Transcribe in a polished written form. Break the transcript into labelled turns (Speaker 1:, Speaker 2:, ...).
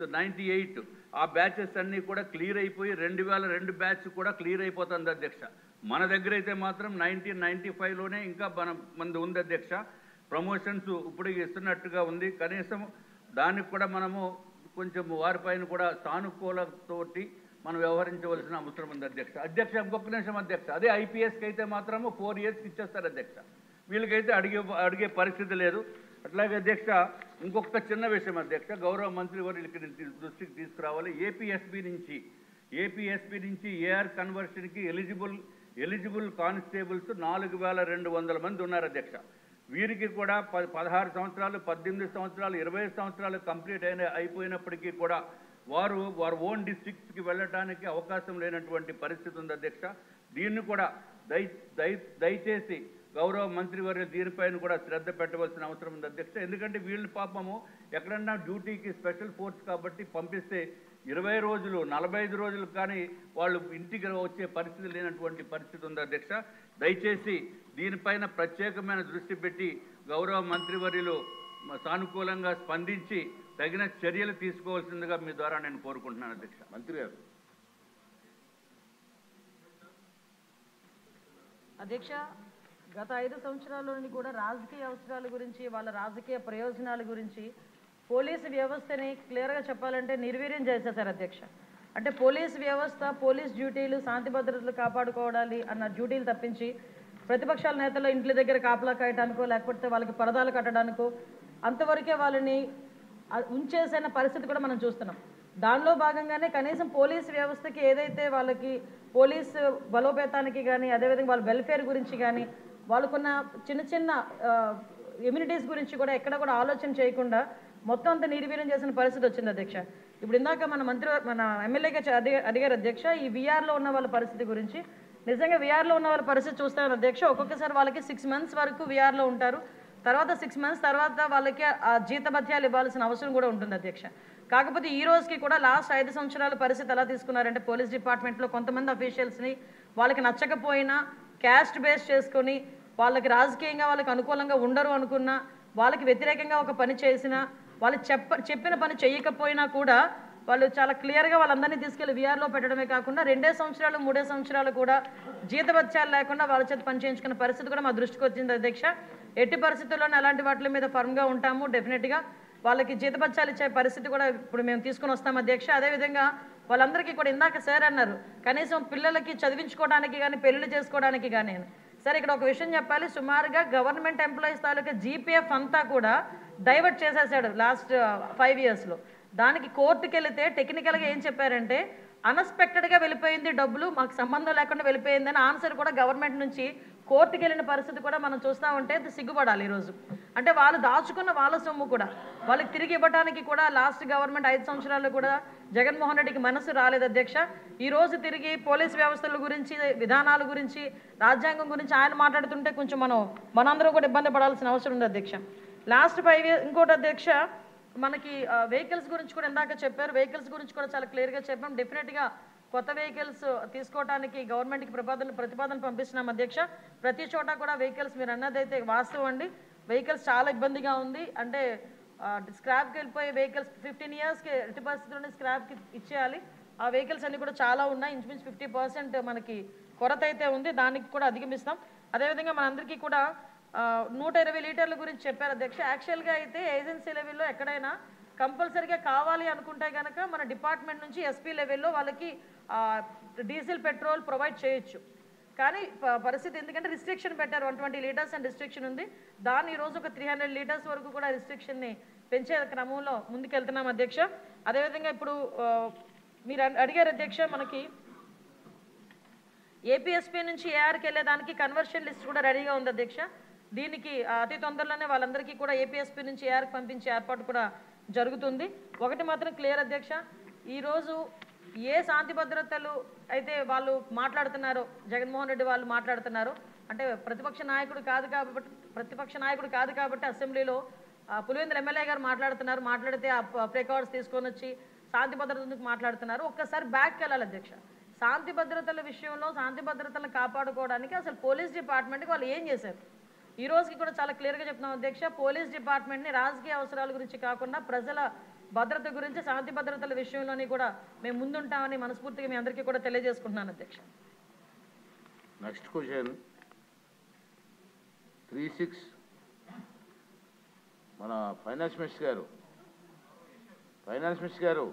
Speaker 1: 98 ఆ బ్యాచెస్ అన్నీ కూడా క్లియర్ అయిపోయి 2002 బ్యాచ్ కూడా క్లియర్ అయిపోతుంది అధ్యక్ష. మన దగ్గర అయితే మాత్రం 1995లోనే ఇంకా మనది ఉంది అధ్యక్ష. ప్రమోషన్స్ ఇప్పుడు ఇస్తున్నట్టుగా ఉంది. కనీసం దానికి కూడా మనము కొంచెం వారిపైన కూడా సానుకూలతోటి మనం వ్యవహరించవలసిన అవసరం ఉంది అధ్యక్ష. ఇంకొక నిమిషం అధ్యక్ష. అదే ఐపీఎస్కి అయితే మాత్రము 4 yearsకి ఇచ్చేస్తారు అధ్యక్ష. వీళ్ళకైతే అడిగే పరిస్థితి లేదు. అట్లాగే అధ్యక్ష ఇంకొక చిన్న విషయం అధ్యక్ష, గౌరవ మంత్రి వర్యులకి దృష్టికి తీసుకురావాలి. ఏపీఎస్పీ నుంచి ఏఆర్ కన్వర్షన్కి ఎలిజిబుల్ కానిస్టేబుల్స్ 4200 మంది ఉన్నారు అధ్యక్ష. వీరికి కూడా 16 సంవత్సరాలు, 18 సంవత్సరాలు, 20 సంవత్సరాలు కంప్లీట్ అయిపోయినప్పటికీ కూడా వారు ఓన్ డిస్ట్రిక్ట్స్కి వెళ్ళడానికి అవకాశం లేనటువంటి పరిస్థితి ఉంది అధ్యక్ష. దీన్ని కూడా దయచేసి గౌరవ మంత్రివర్యులు దీనిపైన కూడా శ్రద్ధ పెట్టవలసిన అవసరం ఉంది అధ్యక్ష. ఎందుకంటే వీళ్ళు పాపము ఎక్కడన్నా డ్యూటీకి స్పెషల్ ఫోర్స్ కాబట్టి పంపిస్తే 20 రోజులు 45 రోజులు కానీ వాళ్ళు ఇంటికి వచ్చే పరిస్థితి లేనటువంటి పరిస్థితి ఉంది అధ్యక్ష. దయచేసి దీనిపైన ప్రత్యేకమైన దృష్టి పెట్టి గౌరవ మంత్రివర్యులు సానుకూలంగా స్పందించి తగిన చర్యలు తీసుకోవాల్సిందిగా మీ ద్వారా నేను కోరుకుంటున్నాను అధ్యక్ష.
Speaker 2: మంత్రి గారు.
Speaker 3: అధ్యక్ష, గత 5 సంవత్సరాల్లోని కూడా రాజకీయ అవసరాల గురించి, వాళ్ళ రాజకీయ ప్రయోజనాల గురించి పోలీసు వ్యవస్థని క్లియర్గా చెప్పాలంటే నిర్వీర్యం చేసేశారు అధ్యక్ష. అంటే పోలీసు వ్యవస్థ, పోలీస్ డ్యూటీలు శాంతి భద్రతలు కాపాడుకోవాలి అన్న డ్యూటీలు తప్పించి ప్రతిపక్షాల నేతలు ఇంట్ల దగ్గర కాపలా కాయటానికో లేకపోతే వాళ్ళకి పరదాలు కట్టడానికో అంతవరకే వాళ్ళని ఉంచేసిన పరిస్థితి కూడా మనం చూస్తున్నాం. దానిలో భాగంగానే కనీసం పోలీసు వ్యవస్థకి ఏదైతే వాళ్ళకి పోలీసు బలోపేతానికి కానీ, అదేవిధంగా వాళ్ళ వెల్ఫేర్ గురించి కానీ, వాళ్ళకున్న చిన్న చిన్న ఇమ్యూనిటీస్ గురించి కూడా ఎక్కడ కూడా ఆలోచన చేయకుండా మొత్తం అంతా నిర్వీర్యం చేసిన పరిస్థితి వచ్చింది అధ్యక్ష. ఇప్పుడు ఇందాక మన ఎమ్మెల్యేగా అడిగారు అధ్యక్ష, ఈ వీఆర్లో ఉన్న వాళ్ళ పరిస్థితి గురించి. నిజంగా వీఆర్లో ఉన్న వాళ్ళ పరిస్థితి చూస్తాను అధ్యక్ష, ఒక్కొక్కసారి వాళ్ళకి 6 months వరకు వీఆర్లో ఉంటారు. తర్వాత 6 months తర్వాత వాళ్ళకి ఆ జీతభత్యాలు ఇవ్వాల్సిన అవసరం కూడా ఉంటుంది అధ్యక్ష. కాకపోతే ఈ రోజుకి కూడా లాస్ట్ 5 సంవత్సరాల పరిస్థితి ఎలా తీసుకున్నారంటే పోలీస్ డిపార్ట్మెంట్లో కొంతమంది అఫీషియల్స్ని వాళ్ళకి నచ్చకపోయినా క్యాస్ట్ బేస్ చేసుకొని వాళ్ళకి రాజకీయంగా వాళ్ళకి అనుకూలంగా ఉండరు అనుకున్నా, వాళ్ళకి వ్యతిరేకంగా ఒక పని చేసినా, వాళ్ళు చెప్పిన పని చేయకపోయినా కూడా వాళ్ళు చాలా క్లియర్గా వాళ్ళందరినీ తీసుకెళ్లి వీఆర్లో పెట్టడమే కాకుండా 2 సంవత్సరాలు 3 సంవత్సరాలు కూడా జీతభత్యాలు లేకుండా వాళ్ళ చేత పని చేయించుకున్న పరిస్థితి కూడా మా దృష్టికి వచ్చింది అధ్యక్ష. ఎట్టి పరిస్థితుల్లోనే అలాంటి వాటి మీద ఫర్మ్గా ఉంటాము. డెఫినెట్గా వాళ్ళకి జీతభత్యాలు ఇచ్చే పరిస్థితి కూడా ఇప్పుడు మేము తీసుకుని వస్తాం అధ్యక్ష. అదేవిధంగా వాళ్ళందరికీ కూడా ఇందాక సార్ అన్నారు, కనీసం పిల్లలకి చదివించుకోవడానికి కానీ పెళ్లిళ్ళు చేసుకోవడానికి కానీ. సార్ ఇక్కడ ఒక విషయం చెప్పాలి, సుమారుగా గవర్నమెంట్ ఎంప్లాయీస్ తాలూకా జీపీఎఫ్ అంతా కూడా డైవర్ట్ చేసేసాడు లాస్ట్ 5 yearsలో. దానికి కోర్టుకి వెళితే టెక్నికల్గా ఏం చెప్పారంటే అన్ఎక్స్పెక్టెడ్గా వెళ్ళిపోయింది, డబ్బులు మాకు సంబంధం లేకుండా వెళ్ళిపోయిందని ఆన్సర్ కూడా గవర్నమెంట్ నుంచి కోర్టుకి వెళ్ళిన పరిస్థితి కూడా మనం చూస్తూ ఉంటే సిగ్గుపడాలి ఈరోజు. అంటే వాళ్ళు దాచుకున్న వాళ్ళ సొమ్ము కూడా వాళ్ళకి తిరిగి ఇవ్వడానికి కూడా లాస్ట్ గవర్నమెంట్ 5 సంవత్సరాలు కూడా జగన్మోహన్ రెడ్డికి మనసు రాలేదు అధ్యక్ష. ఈరోజు తిరిగి పోలీస్ వ్యవస్థల గురించి, విధానాల గురించి, రాజ్యాంగం గురించి ఆయన మాట్లాడుతుంటే కొంచెం మనందరూ కూడా ఇబ్బంది పడాల్సిన అవసరం ఉంది అధ్యక్ష. లాస్ట్ 5 years ఇంకోటి అధ్యక్ష, మనకి వెహికల్స్ గురించి కూడా ఇందాక చెప్పారు. వెహికల్స్ గురించి కూడా చాలా క్లియర్గా చెప్పాం. డెఫినెట్గా కొత్త వెహికల్స్ తీసుకోవడానికి గవర్నమెంట్కి ప్రతిపాదన పంపిస్తున్నాం అధ్యక్ష. ప్రతి చోట కూడా వెహికల్స్ మీరు అన్నదైతే వాస్తవం అండి, వెహికల్స్ చాలా ఇబ్బందిగా ఉంది. అంటే స్క్రాప్కి వెళ్ళిపోయే వెహికల్స్ 15 yearsకి ఎట్టి పరిస్థితుల్లోనే స్క్రాప్కి ఇచ్చేయాలి. ఆ వెహికల్స్ అన్నీ కూడా చాలా ఉన్నాయి. ఇంచుమించు 50% మనకి కొరత అయితే ఉంది, దానికి కూడా అధిగమిస్తాం. అదేవిధంగా మనందరికీ కూడా 120 లీటర్ల గురించి చెప్పారు అధ్యక్ష. యాక్చువల్గా అయితే ఏజెన్సీ లెవెల్లో ఎక్కడైనా కంపల్సరీగా కావాలి అనుకుంటే కనుక మన డిపార్ట్మెంట్ నుంచి ఎస్పీ లెవెల్లో వాళ్ళకి డీజిల్ పెట్రోల్ ప్రొవైడ్ చేయొచ్చు. కానీ పరిస్థితి ఎందుకంటే రిస్ట్రిక్షన్ పెట్టారు, 120 liters అని రిస్ట్రిక్షన్ ఉంది. దాన్ని ఈరోజు ఒక 300 liters వరకు కూడా రిస్ట్రిక్షన్ని పెంచే క్రమంలో ముందుకెళ్తున్నాం అధ్యక్ష. అదేవిధంగా ఇప్పుడు మీరు అడిగారు అధ్యక్ష, మనకి ఏపీఎస్పీ నుంచి ఏఆర్కి వెళ్ళేదానికి కన్వర్షన్ లిస్ట్ కూడా రెడీగా ఉంది అధ్యక్ష. దీనికి అతి తొందరలోనే వాళ్ళందరికీ కూడా ఏపీఎస్పీ నుంచి ఏఆర్కి పంపించే ఏర్పాటు కూడా జరుగుతుంది. ఒకటి మాత్రం క్లియర్ అధ్యక్ష, ఈరోజు ఏ శాంతి భద్రతలు అయితే వాళ్ళు మాట్లాడుతున్నారో, జగన్మోహన్ రెడ్డి వాళ్ళు మాట్లాడుతున్నారో, అంటే ప్రతిపక్ష నాయకుడు కాదు కాబట్టి అసెంబ్లీలో పులివెందుల ఎమ్మెల్యే గారు మాట్లాడితే ఆ ప్రికార్డ్స్ తీసుకొని వచ్చి శాంతి భద్రతలకు మాట్లాడుతున్నారు. ఒక్కసారి బ్యాక్కి వెళ్ళాలి అధ్యక్ష. శాంతి భద్రతల విషయంలో శాంతి భద్రతలను కాపాడుకోవడానికి అసలు పోలీస్ డిపార్ట్మెంట్కి వాళ్ళు ఏం చేశారు? ఈ రోజుకి కూడా చాలా క్లియర్గా చెప్తున్నాం అధ్యక్ష. పోలీస్ డిపార్ట్మెంట్ని రాజకీయ అవసరాల గురించి కాకుండా ప్రజల భద్రత గురించి శాంతి భద్రతల విషయంలోని కూడా మేము ముందుంటామని మనస్ఫూర్తిగా మీ అందరికీ కూడా తెలియజేసుకుంటున్నాను అధ్యక్ష.
Speaker 2: నెక్స్ట్ క్వశ్చన్ 36 మన ఫైనాన్స్ మినిస్టర్ గారు